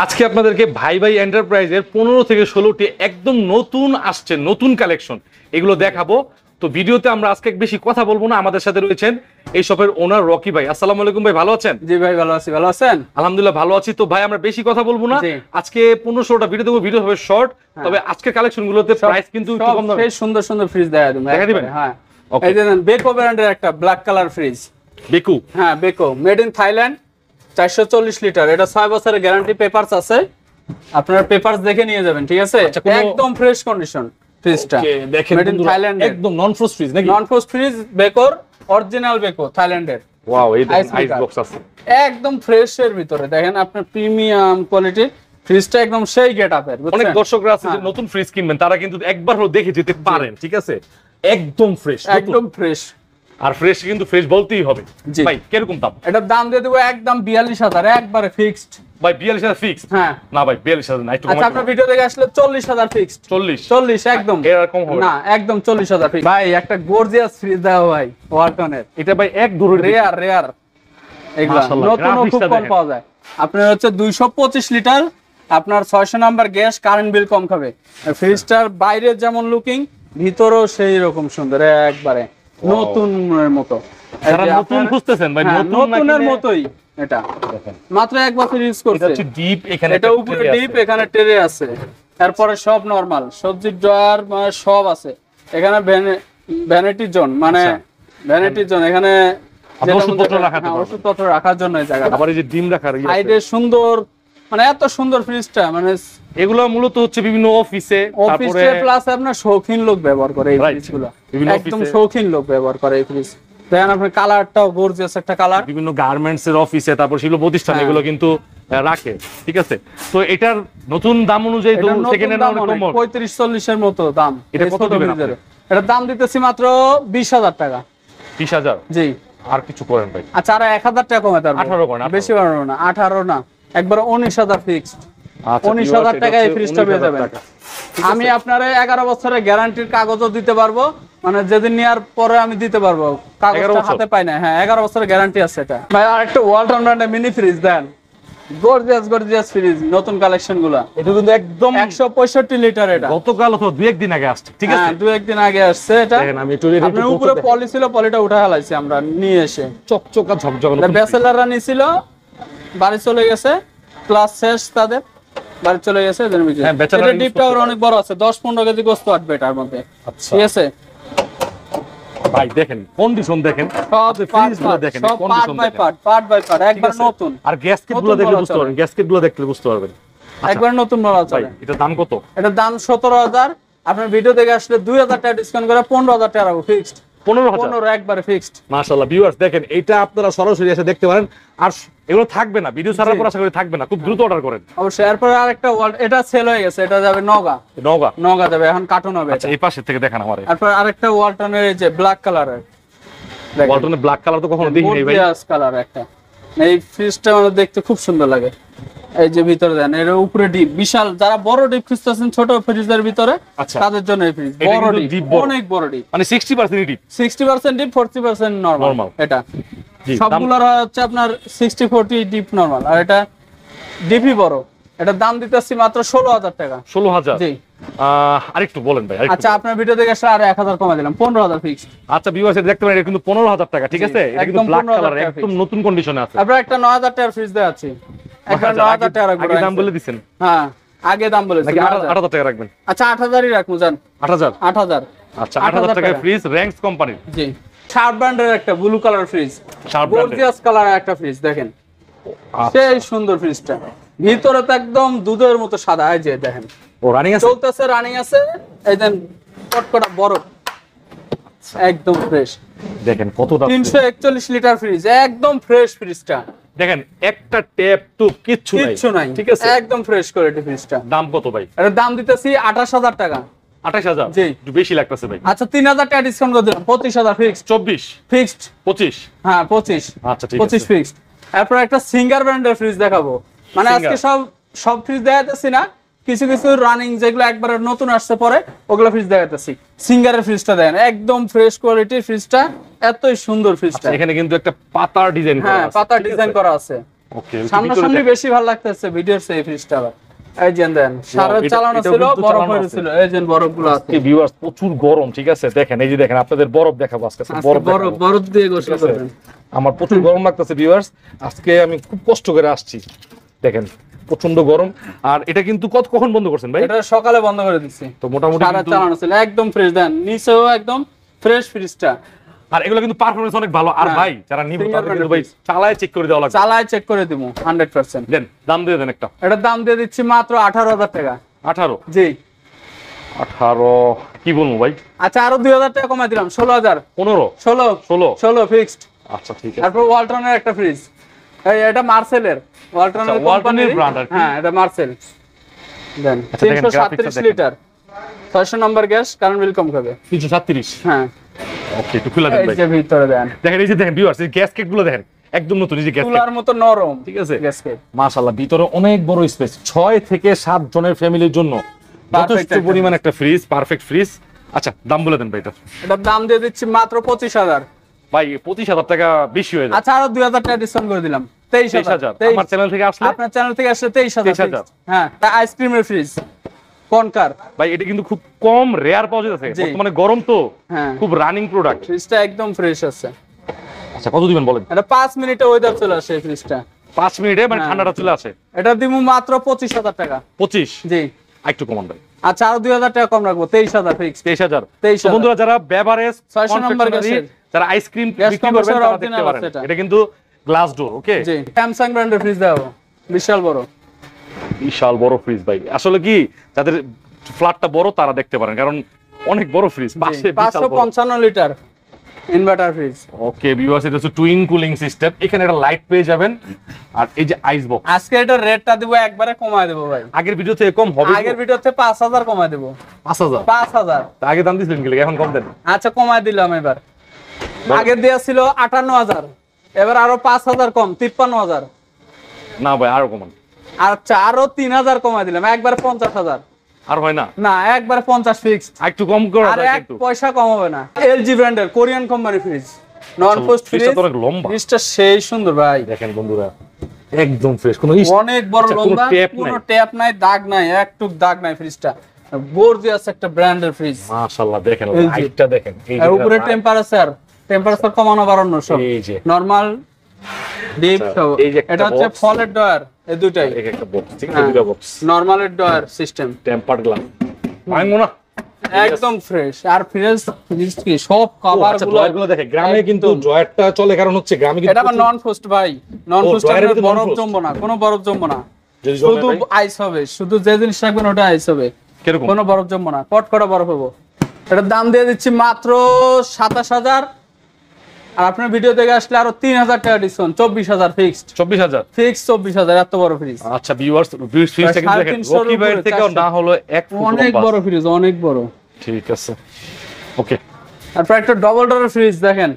আজকে আপনাদেরকে ভাই ভাই এন্টারপ্রাইজের 15 থেকে 16টি একদম নতুন আসছে নতুন কালেকশন এগুলো দেখাবো। তো ভিডিওতে আমরা আজকে বেশি কথা বলবো না, আমাদের সাথে রয়েছেন এই শপের ওনার রকি ভাই। আসসালামু আলাইকুম ভাই, ভালো আছেন? জি ভাই ভালো আছি, ভালো আছেন? আলহামদুলিল্লাহ ভালো আছি। তো ভাই আমরা বেশি কথা বলবো না, আজকে 15-16টা ভিডিও দেবো, ভিডিও হবে শর্ট। তবে আজকের কালেকশন গুলোতে প্রাইস কিন্তু একটু কম দামে, সুন্দর সুন্দর ফ্রিজ দেখা দিবেন। হ্যাঁ এই যে বেকো ব্র্যান্ডের একটা ব্ল্যাক কালার ফ্রিজ। বেকো? হ্যাঁ Beko, made in Thailand, 440 litre. এটা 6 বছরের গ্যারান্টি পেপারস আছে, আপনারা পেপারস দেখে নিয়ে যাবেন, ঠিক আছে? একদম ফ্রেশ কন্ডিশন ফ্রিজটা। দেখেন মেড ইন থাইল্যান্ড, একদম নন ফ্রোস্ট ফ্রিজ নাকি? নন ফ্রোস্ট ফ্রিজ, বেকোর অরিজিনাল বেকো থাইল্যান্ডের। ওয়াও, এই আইস বক্স আছে একদম ফ্রেশ এর ভিতরে। দেখেন আপনার প্রিমিয়াম কোয়ালিটি ফ্রিজটা, একদম সেই গেটআপের। অনেক দর্শকরা আছে যে নতুন ফ্রিজ কিনবেন, তারা কিন্তু একবার হলো দেখে যেতে পারেন, ঠিক আছে? একদম ফ্রেশ, একদম ফ্রেশ। আর ফ্রেশ কিন্তু ফ্রেশ বলতেই হবে। ভাই কিরকম দাম? এটার দাম দিয়ে দেবো একদম 42,000, একবারে ফিক্সড। ভাই 42,000 ফিক্সড? হ্যাঁ না ভাই 42,000 না, একটু কম। আচ্ছা আপনার ভিডিও দেখে আসলে 40,000 ফিক্সড। 40 একদম, এরকম হবে না একদম 40,000 ফিক্সড। ভাই একটা গর্জিয়াস ফ্রিজ দাও ভাই ওয়ালটনের। এটা ভাই এক ধরনের রেয়ার এগুলা নতুন খুব কম পাওয়া যায়। আপনার হচ্ছে 225 লিটার, আপনার 600 নাম্বার গ্যাস, কারেন্ট বিল কম খাবে। ফ্রিজটার বাইরে যেমন লুকিং, ভিতরেও সেই রকম সুন্দর, একবারে নতুনের মতো। যারা নতুন খুঁজতেছেন ভাই, নতুনের মতোই। এটা মাত্র এক বছর ইউজ করছে। এটা হচ্ছে ডিপ, এখানে এটা উপরে ডিপ, এখানে ট্রে আছে, তারপরে সব নরমাল সবজির ড্রয়ার মানে সব আছে। এখানে ভ্যানিটি জোন, মানে ভ্যানিটি জোন, এখানে ওষুধপত্র রাখার জন্য এই জায়গাটা। আবার এই যে ডিম রাখার সাইডে সুন্দর, মানে এত সুন্দর ফ্রিজটা। মানে এগুলো মূলত হচ্ছে বিভিন্ন অফিসে, তারপরে প্লাস আপনার শৌখিন লোক ব্যবহার করে এই ফ্রিজগুলো, একদম শৌখিন লোক ব্যবহার করে এই ফ্রিজ। দেখেন আপনার কালারটাও গর্জিয়াস একটা কালার। বিভিন্ন গার্মেন্টস এর অফিসে, তারপর শিল্প প্রতিষ্ঠানে এগুলো কিন্তু রাখে, ঠিক আছে? তো এটার নতুন দাম অনুযায়ী তো সেকেন্ড হ্যান্ড অনেক কম, 35-40 এর মতো দাম। এটা কত দিবেন আপনি? এটার দাম দিতেছি মাত্র 20,000 টাকা। 20,000? জি। আর কিছু করেন ভাই? আচ্ছা আর 1,000 টাকা কমে তার 18 করেন। বেশি বাড়ানো না, 18 না, একবার 19,000 ফিক্সড। 19,000 টাকা এই ফ্রিজটা পেয়ে যাবেন। আমি আপনারে 11 বছরের গ্যারান্টির কাগজও দিতে পারবো, মানে যেদিন নেওয়ার পরে আমি দিতে পারবো। কাগজটা হাতে পাই না। হ্যাঁ 11 বছরের গ্যারান্টি আছে এটা। ভাই আরেকটা ওয়ালটন ব্র্যান্ডের মিনি ফ্রিজ দেন, গর্জিয়াস ফ্রিজ, নতুন কালেকশন গুলা। এটা কিন্তু একদম 165 লিটার। এটা গতকাল অথবা 2-1 দিন আগে আসছে, ঠিক আছে? 2-1 দিন আগে আসছে এটা। দেখেন আমি একটু আপনার উপরে পলি ছিল, পলিটা উঠা হালাইছি আমরা নিয়ে এসে, চকচকা ঝকঝকে। ব্যাচেলাররা নিছিল, বাড়ি চলে গেছে, ক্লাস শেষ তাদের, বাড়ি চলে গেছে। এটা ডিপটা অনেক বড় আছে, 10-15 কেজি গোস্ত আটবে এটার মধ্যে, ঠিক আছে? ভাই দেখেন কন্ডিশন, দেখেন সব ফ্রিজগুলো দেখেন, সব পার্ট বাই পার্ট একবার নতুন। আর গ্যাসকেটগুলো দেখলে বুঝতে পারবেন, গ্যাসকেটগুলো দেখলে বুঝতে পারবেন একবার নতুন বলা চলে। এটা দাম কত? এটা দাম 17,000। আপনার ভিডিও দেখে আসলে 2,000 টাকা ডিসকাউন্ট করে 15,000 টাকা রাখবো ফিক্সড। 15 একবারে ফিক্সড। মাশাআল্লাহ ভিউয়ার্স দেখেন, এটা আপনারা সরাসরি এসে দেখতে পারেন। আর এগুলো থাকবে না, ভিডিও ছাড়ার পর আশা করি থাকবে না, খুব দ্রুত অর্ডার করেন অবশ্যই। এরপর আরেকটা এটা সেল হয়ে গেছে, এটা যাবে নগা যাবে, এখন কার্টুন হবে। আচ্ছা এই পাশে থেকে দেখেন আমারে। এরপর আরেকটা ওয়ালটনের এই যে ব্ল্যাক কালারের, ওয়ালটনের ব্ল্যাক কালার তো কখনো দেখিনি ভাই। গর্জিয়াস কালার একটা। এই ফ্রিজটা মানে দেখতে খুব সুন্দর লাগে। এই যে ভিতরে দেন, এর উপরে ডিপ বিশাল, যারা বড় ডিপ খুঁজতেছেন ছোট ফ্রিজের ভিতরে, তাদের জন্য এই ফ্রিজ। বড় ডিপ, অনেক বড় ডিপ, মানে 60% ডিপ, 60% ডিপ, 40% নরমাল। এটা সবগুলোর হচ্ছে আপনার 60-40 ডিপ নরমাল, আর এটা ডিপি বড়। এটার দাম দিতেছি মাত্র 16,000 টাকা। 16,000? জি। আরেকটু বলেন ভাই। আচ্ছা আপনার ভিডিও দেখে আসলে আর 1,000 কমে দিলাম, 15,000 ফিক্সড। আচ্ছা ভিউয়ার্স দেখতে পারেন, এটা কিন্তু 15,000 টাকা, ঠিক আছে? এটা কিন্তু ব্ল্যাক কালার, একদম নতুন কন্ডিশনে আছে। আপনারা একটা 9,000 টাকার ফ্রিজ দেখাচ্ছি, একটা 9,000 টাকা রাখবেন। আগে দাম বলে দিবেন? হ্যাঁ আগে দাম বলেছি। 8,000 টাকা রাখবেন? আচ্ছা 8,000ই রাখবো জান। 8,000? আচ্ছা 8,000 টাকার ফ্রিজ, র‍্যাঙ্কস কোম্পানির। জি। শার্প ব্র্যান্ডের একটা blue colour fridge, gorgeous colour একটা ফ্রিজ। দেখেন সেই সুন্দর ফ্রিজটা, ভিতরে তো একদম দুধের মতো সাদা। এই যে দেখেন ও রানিং আছে, চলতেছে, রানিং আছে। এই দেন কটকটা বরফ, একদম ফ্রেশ। দেখেন কতটা 341 লিটার ফ্রিজ, একদম ফ্রেশ ফ্রিজটা। দেখেন একটা ট্যাপ তো কিচ্ছু নাই, ঠিক আছে? একদম ফ্রেশ কোয়ালিটি ফ্রিজটা। দাম কত ভাই? এর দাম দিতেছি 28,000 টাকা। 28,000? জি। একটু বেশি লাগতেছে ভাই। আচ্ছা 3,000 টাকা ডিসকাউন্ট করে দিলাম, 25,000 ফিক্সড। 24 ফিক্সড? 25? হ্যাঁ 25। আচ্ছা ঠিক আছে, 25 ফিক্সড। এরপর একটা সিঙ্গার ব্র্যান্ডের ফ্রিজ দেখাবো। মানে আজকে সব ফ্রিজ দেখাতেছি না, কিছু রানিং যেগুলো একবারে নতুন আসছে পরে ওগুলো ফ্রিজ দেখাতেছি। সিঙ্গারের ফ্রিজটা দেখেন, একদম ফ্রেশ কোয়ালিটির ফ্রিজটা, এতই সুন্দর ফ্রিজটা। এখানে কিন্তু একটা পাতার ডিজাইন করা আছে। হ্যাঁ পাতার ডিজাইন করা আছে। ওকে সামনাসামনি বেশি ভালো লাগতেছে ভিডিওর সেই ফ্রিজটা। আবার এই যে দেন সারা চালানো ছিল, বরফ হয়েছিল, এই যে বরফগুলো আছে। ভিউয়ার্স প্রচুর গরম, ঠিক আছে দেখেন, এই যে দেখেন আপনাদের বরফ দেখাবো আজকে। বরফ দিয়ে গোসল করবেন। আমার প্রচুর গরম লাগতেছে ভিউয়ার্স, আজকে আমি খুব কষ্ট করে আসছি, দেখেন প্রচন্ড গরম। আর এটা কিন্তু কখন বন্ধ করছেন ভাই? এটা সকালে বন্ধ করে দিছি। তো মোটামুটি সারা চালানো ছিল একদম ফ্রেশ, দেন নিচেও একদম ফ্রেশ ফ্রিজটা। আর এগুলো কিন্তু পারফরম্যান্স অনেক ভালো। আর ভাই যারা নিবে তাদের কিন্তু ভাই চালায় চেক করে দেওয়া লাগবে। চালায় চেক করে দিমু 100%। দেন দাম দিয়ে দেন একটা। এটার দাম দিয়ে দিচ্ছি মাত্র 18,000 টাকা। 18? জি 18 কি বলবো ভাই? আচ্ছা আরো 2,000 টাকা কমাই দিলাম, 16,000। 16 ফিক্সড। আচ্ছা ঠিক আছে। তারপর ওয়ালটনের একটা ফ্রিজ, এই এটা মার্সেলের, ওয়ালটনের কোম্পানির ব্র্যান্ড আর কি। হ্যাঁ এটা Marcel. Then 337 litre, 600 number gas, current bill কম খাবে। 337? হ্যাঁ ওকে একটু খুলে দেন ভাই। এই যে ভিতরে দেন, দেখেন এই যে দেখেন ভিউয়ার্স, এই গ্যাস কেক গুলো দেখেন একদম নতুন, এই যে গ্যাস কেক তুলার মতো নরম, ঠিক আছে গ্যাস কেক মাশাআল্লাহ। ভিতরে অনেক বড় স্পেস, 6 থেকে 7 জনের ফ্যামিলির জন্য যথেষ্ট পরিমাণ একটা ফ্রিজ, পারফেক্ট ফ্রিজ। আচ্ছা দাম বলে দেন ভাই এটা। এটার দাম দিয়ে দিচ্ছি মাত্র 25,000। ভাই 25,000 টাকা বেশি হয়ে যায়। আচ্ছা আরো 2,000 টাকা ডিসকাউন্ট করে দিলাম, 23,000। আমার চ্যানেল থেকে আসলে, আপনার চ্যানেল থেকে আসলে 23,000। হ্যাঁ আইসক্রিমের ফ্রিজ কনকার ভাই, এটা কিন্তু খুব কম রেয়ার পাওয়া যাচ্ছে বর্তমানে, গরম তো, খুব রানিং প্রোডাক্ট। ফ্রিজটা একদম ফ্রেশ আছে। আচ্ছা কত দিবেন বলেন? এটা 5 মিনিটে ওয়েদার চলে আসে এই ফ্রিজটা। 5 মিনিটে মানে ঠান্ডাটা চলে আসে। এটা দিমু মাত্র 25,000 টাকা। 25? জি একটু কমান ভাই। আচ্ছা আরো 2,000 টাকা কম রাখবো, 23,000 ফিক্স। 23,000। 23,000 বন্ধুরা যারা বেভারেজ 600 নম্বর গ্যাসের, যারা আইসক্রিম বিক্রি করবেন তারা দেখতে পারেন, এটা কিন্তু গ্লাস ডোর। ওকে জি স্যামসাং ব্র্যান্ডের ফ্রিজ দাও, বিশাল বড়। বিশাল বড় ফ্রিজ ভাই, আসলে কি যাদের ফ্ল্যাটটা বড় তারা দেখতে পারেন, কারণ অনেক বড় ফ্রিজ, পাশে 555 litre inverter fridge. Okay viewers, এটা হচ্ছে টুইন কুলিং সিস্টেম, এখানে একটা লাইট পেয়ে যাবেন। আর এই যে আইস বক্স, আজকে এটা রেটটা দেব একবারে কমায় দেব ভাই। আগের ভিডিও থেকে কম হবে? আগের ভিডিওতে 5,000 কমায় দেব। 5,000? আগে দাম দিছিলেন কি, এখন কম দেন? আচ্ছা কমায় দিলাম এবার। আগে দেয়া ছিল 58,000, এবার আরো 5,000 কম, 53,000। না ভাই আরো কমান। আচ্ছা আরো 3,000 কমায় দিলাম, একবার 50,000। আর হয় না? না একবার 50 ফিক্স। একটু কম করে আর এক পয়সা কম হবে না। এলজি ব্র্যান্ডের কোরিয়ান কোম্পানি ফ্রিজ, নন পোস্ট ফ্রিজ। ফ্রিজটা অনেক লম্বা, ফ্রিজটা সেই সুন্দর ভাই, দেখেন বন্ধুরা একদম ফ্রেশ, কোনো অনেক বড় লম্বা, কোনো ট্যাপ নাই, দাগ নাই, একটুক দাগ নাই। ফ্রিজটা গর্জিয়াস একটা ব্র্যান্ডের ফ্রিজ মাশাআল্লাহ। দেখেন লাইটটা দেখেন, এই যে উপরে টেম্পারেচার কমানো বাড়ানো সব, এই যে নরমাল ডিপ সব। এটা হচ্ছে ফলের ডয়ার, এই দুটাই একটা বক্স, ঠিক আছে দুটো বক্স, নরমালের ডয়ার সিস্টেম, টেম্পারড গ্লাস, ভাঙবো না, একদম ফ্রেশ। আর ফ্রিজ কি সব কভারগুলো দেখে গ্রামে কিন্তু জয়েটটা চলে, কারণ হচ্ছে গ্রামে কিন্তু এটা নন ফ্রস্ট ভাই, নন ফ্রস্ট বরফ জমবো না, কোনো বরফ জমবো না, শুধু আইস হবে, শুধু যে জিনিস রাখবেন ওটা আইস হবে, কোনো বরফ জমবো না, কট করা বরফ হবো। এটার দাম দিয়ে দিচ্ছি মাত্র 27,000। আর আপনার ভিডিও দেখে আসলে আরো 3,000 টাকা ডিসকাউন্ট, 24,000 ফিক্সড। 24,000 ফিক্স 24,000, এত বড় ফ্রিজ। আচ্ছা ভিউয়ার্স, ফ্রিজটা কিন্তু দেখেন রকি ভাইয়ের থেকে না হলো এক ফুট লম্বা, অনেক বড় ফ্রিজ, অনেক বড়। ঠিক আছে ওকে। তারপর একটা ডবল ডোরের ফ্রিজ দেখেন,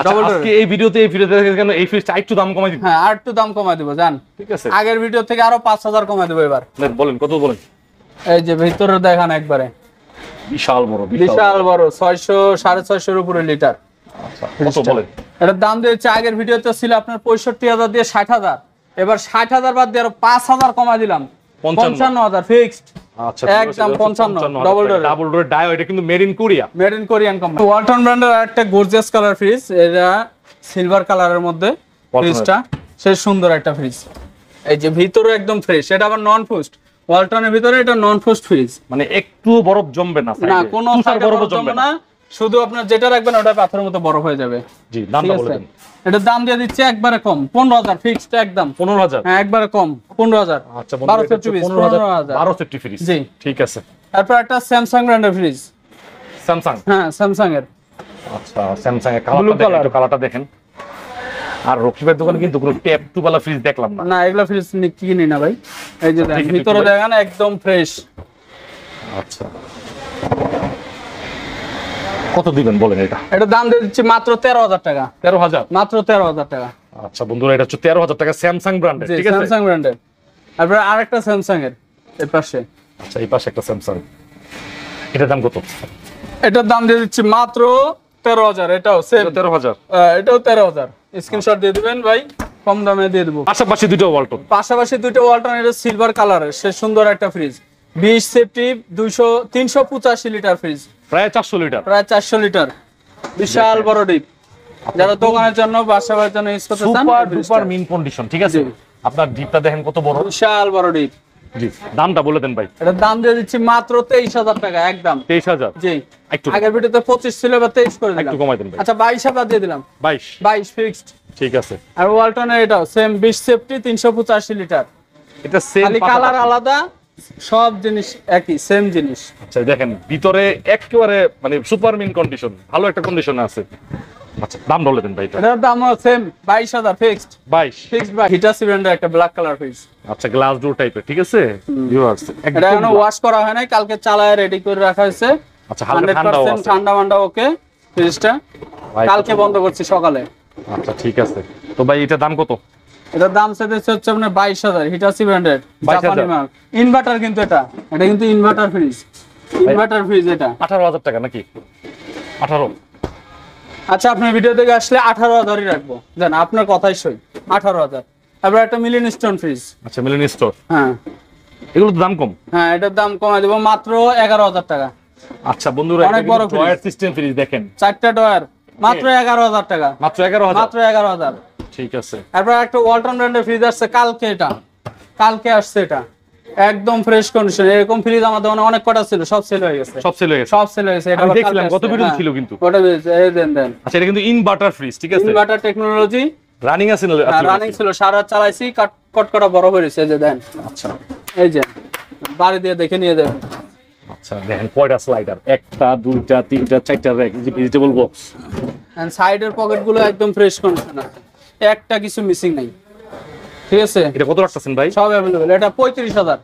ডবল ডোর। আজকে এই ভিডিওতে দেখেন কেন এই ফ্রিজটা একটু দাম কমাই দিবেন? হ্যাঁ আর একটু দাম কমাই দেব জান, ঠিক আছে। আগের ভিডিও থেকে আরো 5,000 কমাই দেব এবার। বলেন কত বলেন? এই যে ভিতরে দেখেন একবারে বিশাল বড়, বিশাল বড়, 600 650 এর উপরে লিটার। আচ্ছা কত বলেন? এটার দাম দিয়েছে, আগের ভিডিওতে ছিল আপনার 65,000 দিয়ে 60,000, এবার 60,000 বাদ দিয়ে আরো 5,000 কমাই দিলাম, 55,000 ফিক্সড। আচ্ছা একদম 55 ডবল ডোর ডায়ো, এটা কিন্তু made in Korea, made in Korean company. Walton ব্র্যান্ডের একটা গর্জিয়াস কালার ফ্রিজ, এটা সিলভার কালারের মধ্যে ফ্রিজটা, সেই সুন্দর একটা ফ্রিজ। এই যে ভিতরে একদম ফ্রেশ, এটা আবার নন ফ্রস্ট। ওয়ালটনের ভিতরে এটা নন ফ্রস্ট ফ্রিজ, মানে একটু বরফ জমবে না, না কোনো বরফ জমবে না, শুধু আপনার যেটা রাখবেন ওটা পাথরের মতো বরফ হয়ে যাবে। জি দামটা বলে দেন। এটা দাম দিয়ে দিচ্ছে একবারে কম, 15,000 ফিক্সড একদম। 15,000? হ্যাঁ একবারে কম 15,000। আচ্ছা 12 সেফটি ফ্রিজ, জি ঠিক আছে। তারপর একটা স্যামসাং ব্র্যান্ডের ফ্রিজ, স্যামসাং, হ্যাঁ স্যামসাং এর। আচ্ছা স্যামসাং এর কালারটা দেখেন। আর রকিবের দোকানে কিন্তু কোনো ট্যাপ টুবালা ফ্রিজ দেখলাম না। না এগুলা ফ্রিজ কিনি না ভাই। এই যে দেখেন ভিতরে দেখেন একদম ফ্রেশ। আচ্ছা কত দিবেন বলেন? এটা দাম দিয়ে দিচ্ছি মাত্র 13,000 টাকা। 13,000? মাত্র 13,000 টাকা। আচ্ছা বন্ধুরা, এটা হচ্ছে 13,000 টাকা স্যামসাং ব্র্যান্ডের, ঠিক আছে স্যামসাং ব্র্যান্ডের। তারপর আরেকটা স্যামসাং এর এই পাশে, আচ্ছা এই পাশে একটা স্যামসাং, এটার দাম কত? এটার দাম দিয়ে দিচ্ছি মাত্র 13,000। এটাও সেম 13,000? এটাও 13,000। স্ক্রিনশট দিয়ে দিবেন ভাই, কম দামে দিয়ে দেবো। পাশাপাশি দুটো ওয়ালটন, পাশাপাশি দুটো ওয়ালটন, এটা সিলভার কালারের, সে সুন্দর একটা ফ্রিজ, 20 সেফটি 385 লিটার ফ্রিজ, প্রায় 400 লিটার, প্রায় 400 লিটার, বিশাল বড় ডিপ, যারা দোকানের জন্য বাসার জন্য ইউজ করতে চান। সুপার ডুপার মিন কন্ডিশন, ঠিক আছে। আপনার ডিপটা দেখেন কত বড়, বিশাল বড় ডিপ। জি, দামটা বলে দেন ভাই। এটার দাম দিয়ে দিচ্ছি মাত্র 23,000 টাকা একদম। 23,000? জি, একটু আগের ভিডিওতে 25 ছিল, এবার 23 করে দিলাম। একটু কমাই দেন ভাই। আচ্ছা 22,000 দিয়ে দিলাম। 22 ফিক্সড, ঠিক আছে। আর ওয়ালটনের এটাও সেম 20 সেফটি 385 লিটার, এটা সেম, খালি কালার আলাদা, সব জিনিস একই, সেম জিনিস। আচ্ছা দেখেন ভিতরে একেবারে মানে সুপার মিন কন্ডিশন, ভালো একটা কন্ডিশনে আছে। আচ্ছা দাম বলে দেন ভাই। এটার দামও same 22,000 fixed. 22 by heater cylinder, একটা ব্ল্যাক কালার ফ্রিজ। আচ্ছা গ্লাস ডোর টাইপের, ঠিক আছে ভিউয়ার্স। এটা এখনো ওয়াশ করা হয় নাই, কালকে চালায় রেডি করে রাখা হয়েছে। আচ্ছা হালকা ঠান্ডাও আছে, ঠান্ডা মান্ডা ওকে ফ্রিজটা, কালকে বন্ধ করছি সকালে। আচ্ছা ঠিক আছে। তো ভাই এটার দাম কত? এটার দাম হচ্ছে আপনার 22,000, হিটার সিলিন্ডার, জাপানি মাল, ইনভার্টার, কিন্তু এটা কিন্তু ইনভার্টার ফ্রিজ, ইনভার্টার ফ্রিজ। এটা 18,000 টাকা নাকি? 18? আচ্ছা আপনার ভিডিও থেকে আসলে 18,000ই রাখবো, জান আপনার কথাই সই, 18,000। তারপর একটা মিলিয়ন স্টোন ফ্রিজ। আচ্ছা মিলিয়ন স্টোর, হ্যাঁ এগুলো তো দাম কম। হ্যাঁ এটার দাম কমাই দেবো মাত্র 11,000 টাকা। আচ্ছা বন্ধুরা, অনেক বড় ড্রয়ার সিস্টেম ফ্রিজ দেখেন, 4টা ড্রয়ার, মাত্র 11,000 টাকা। মাত্র 11,000? মাত্র 11,000। ঠিক আছে। তারপর একটা ওয়ালটন ব্র্যান্ডের ফ্রিজ আসছে কালকে, এটা কালকে আসছে, এটা একদম ফ্রেশ কন্ডিশন। এরকম ফ্রিজ আমাদের অনেক কটা ছিল, সব সেল হয়ে গেছে, সব সেল হয়ে গেছে, সব সেল হয়ে গেছে। এটা আমি দেখলাম কত ভিডিও ছিল কিন্তু ওটা এই দেন। আচ্ছা এটা কিন্তু ইনভার্টার ফ্রিজ, ঠিক আছে, ইনভার্টার টেকনোলজি রানিং আছে না? রানিং ছিল, সারা চালাইছি, কট করা বড় হয়েছে, এই যে দেন। আচ্ছা এই যে বাড়ি দিয়ে দেখে নিয়ে যাবেন। আচ্ছা দেখেন কয়টা স্লাইডার, একটা দুইটা তিনটা চারটা র‍্যাক, এই যে ভেজিটেবল বক্স, এন্ড সাইডের পকেটগুলো একদম ফ্রেশ কন্ডিশন আছে, একটা কিছু মিসিং নাই, ঠিক আছে। এটা কত রাখতেছেন ভাই? সব अवेलेबल। এটা 35,000।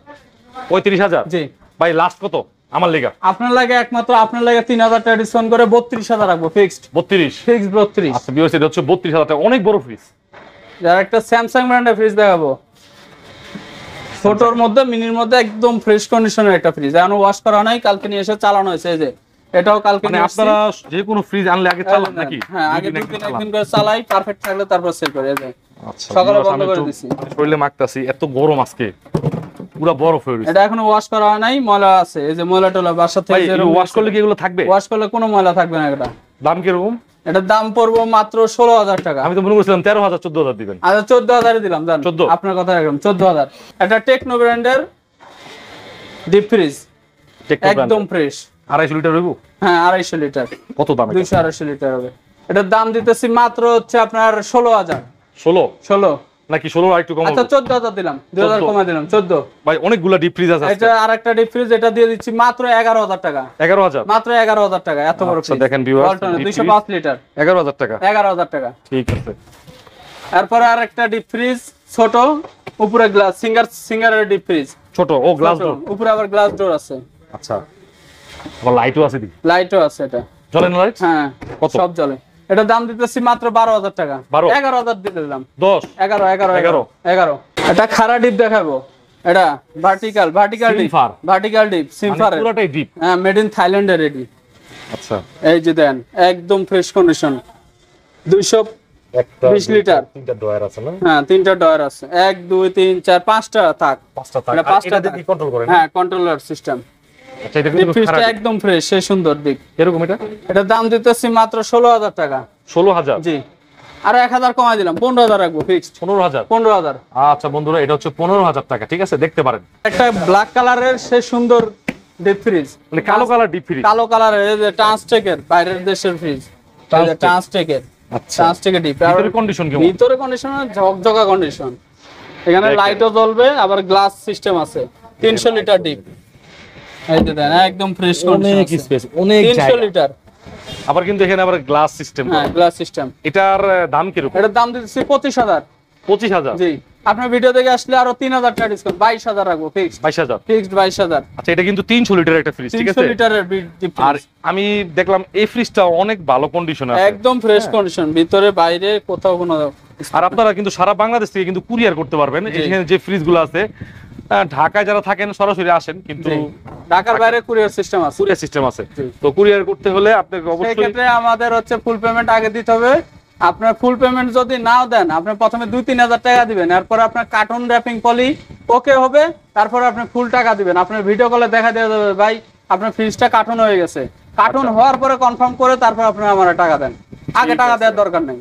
35,000? জি ভাই লাস্ট কত আমার লেগা? আপনার লাগে একমাত্র আপনার লাগে 3,000 টাকা ডিসকাউন্ট করে 32,000 রাখবো ফিক্সড। 32? ফিক্সড 32। আচ্ছা ভিউয়ার্স এটা হচ্ছে 32,000 টাকা, অনেক বড় ফ্রিজ। যার একটা স্যামসাং ব্র্যান্ডের ফ্রিজ দেখাবো, ছোটর মধ্যে মিনির মধ্যে একদম ফ্রেশ কন্ডিশনের একটা ফ্রিজ, এখনো ওয়াশ করা নাই, কালকে নিয়ে এসে চালানো হয়েছে। এই যে এটাও কালকে মানে নিয়ে আপনারা যে কোনো ফ্রিজ আনলে আগে চালান নাকি? হ্যাঁ আগে একদিন করে চালাই, পারফেক্ট থাকলে তারপর সেল করে। এই যে আচ্ছা সকালে বন্ধ করে দিছি, শরীরে মাখতাছি, এত গরম আজকে, পুরো বরফ হয়ে গেছে। এটা এখনো ওয়াশ করা হয় নাই, ময়লা আছে। এই যে ময়লা টলা বাসা থেকে ওয়াশ করলে কি এগুলো থাকবে? ওয়াশ করলে কোনো ময়লা থাকবে না। এটা দাম কিরকম? এটার দাম পড়বো মাত্র 16,000 টাকা। আমি তো মনে করছিলাম 13,000 14,000 দিবেন। আচ্ছা 14,000 দিলাম, জান 14? আপনার কথা একদম 14,000। এটা টেকনো ব্র্যান্ডের ডিপ ফ্রিজ, একদম ফ্রেশ। 250 লিটার হইব? হ্যাঁ 250 লিটার। কত দাম? 200-250 লিটার হবে। এটার দাম দিতেছি মাত্র হচ্ছে আপনার 16,000। 16 নাকি 16 আর একটু কম? আচ্ছা 14,000 দিলাম, 2,000 কমাই দিলাম, 14। ভাই অনেকগুলা ডিপ ফ্রিজ আছে। এটা আরেকটা ডিপ ফ্রিজ, এটা দিয়ে দিচ্ছি মাত্র 11,000 টাকা। 11,000? মাত্র 11,000 টাকা, এত বড় ফ্রিজ। দেখেন ভিউয়ার্স 205 লিটার, 11,000 টাকা। 11,000 টাকা। ঠিক আছে। তারপরে আরেকটা ডিপ ফ্রিজ, ছোট, উপরে গ্লাস, সিঙ্গারের ডিপ ফ্রিজ, ছোট, ও গ্লাস ডোর, উপরে আবার গ্লাস ডোর আছে। আচ্ছা আবার লাইটও আছে দি? লাইটও আছে। এটা জ্বলে না লাইট? হ্যাঁ কত? সব জ্বলে। এটা দাম দিতেছি মাত্র 12,000 টাকা। 11,000 দিয়ে দিলাম। 10 11 এটা খাড়া ডিপ দেখাবো। এটা ভার্টিক্যাল ডিপ, সিমফার, পুরোটাই ডিপ। হ্যাঁ মেড ইন থাইল্যান্ডে রেডি। আচ্ছা এই যে দেন একদম ফ্রেশ কন্ডিশন, 220 লিটার। তিনটা ড্রয়ার আছে না? হ্যাঁ 3টা ডয়ার আছে, 1 2 3 4 5টা থাক, 5টা থাক। এটা 5টা দিয়ে কি কন্ট্রোল করেন? হ্যাঁ কন্ট্রোলার সিস্টেম। আচ্ছা এটা কিন্তু ফ্রিজটা একদম ফ্রেশ, সেই সুন্দর দিক। এরকম এটা দাম দিতেছি মাত্র 16,000 টাকা। 16,000? জি আর 1,000 কমাই দিলাম, 15,000 রাখবো ফিক্সড। 15,000? আচ্ছা বন্ধুরা এটা হচ্ছে 15,000 টাকা, ঠিক আছে দেখতে পারেন। একটা ব্ল্যাক কালারের সেই সুন্দর ডিপ ফ্রিজ, মানে কালো কালার ডিপ ফ্রিজ, কালো কালারের, এই যে ট্রান্সটেকের বাইরের দেশের ফ্রিজ, এই যে ট্রান্সটেকের। আচ্ছা ট্রান্সটেকের ডিপ, ভিতরে কন্ডিশন কেমন? ভিতরে কন্ডিশন ঝকঝকা কন্ডিশন, এখানে লাইটও জ্বলবে, আবার গ্লাস সিস্টেম আছে। 300 লিটার ডিপ, এই যে দেন একদম ফ্রেশ কন্ডিশন, অনেক স্পেস, অনেক জায়গা। 300 লিটার। আবার কিন্তু এখানে আবার গ্লাস সিস্টেম। হ্যাঁ গ্লাস সিস্টেম। এটার দাম কি রকম? এটার দাম দিতেছি 25,000। 25,000? জি আপনার ভিডিও দেখে আসলে আরো 3,000 টাকা ডিসকাউন্ট, 22,000 রাখবো ফিক্সড। 22,000? ফিক্সড 22,000। আচ্ছা এটা কিন্তু 300 লিটারের একটা ফ্রিজ, ঠিক আছে? 300 লিটারের ডিপ ফ্রিজ। আর আমি দেখলাম এই ফ্রিজটা অনেক ভালো কন্ডিশনে আছে, একদম ফ্রেশ কন্ডিশন, ভিতরে বাইরে কোথাও কোনো। আর আপনারা কিন্তু সারা বাংলাদেশ থেকে কিন্তু কুরিয়ার করতে পারবেন। এখানে যে ফ্রিজগুলো আছে, ঢাকায় যারা থাকেন সরাসরি আসেন, কিন্তু ঢাকার বাইরে কুরিয়ার সিস্টেম আছে। কুরিয়ার সিস্টেম আছে, তো কুরিয়ার করতে হলে আপনাকে অবশ্যই, সেই ক্ষেত্রে আমাদের হচ্ছে ফুল পেমেন্ট আগে দিতে হবে, আপনার ফুল পেমেন্ট যদি নাও দেন, আপনি প্রথমে 2-3 হাজার টাকা দিবেন, এরপর আপনার কার্টুন র্যাপিং পলি ওকে হবে, তারপরে আপনি ফুল টাকা দিবেন। আপনার ভিডিও কলে দেখা দেওয়া যাবে ভাই আপনার ফ্রিজটা কার্টুন হয়ে গেছে, কার্টুন হওয়ার পরে কনফার্ম করে তারপর আপনি আমার টাকা দেন, আগে টাকা দেওয়ার দরকার নেই।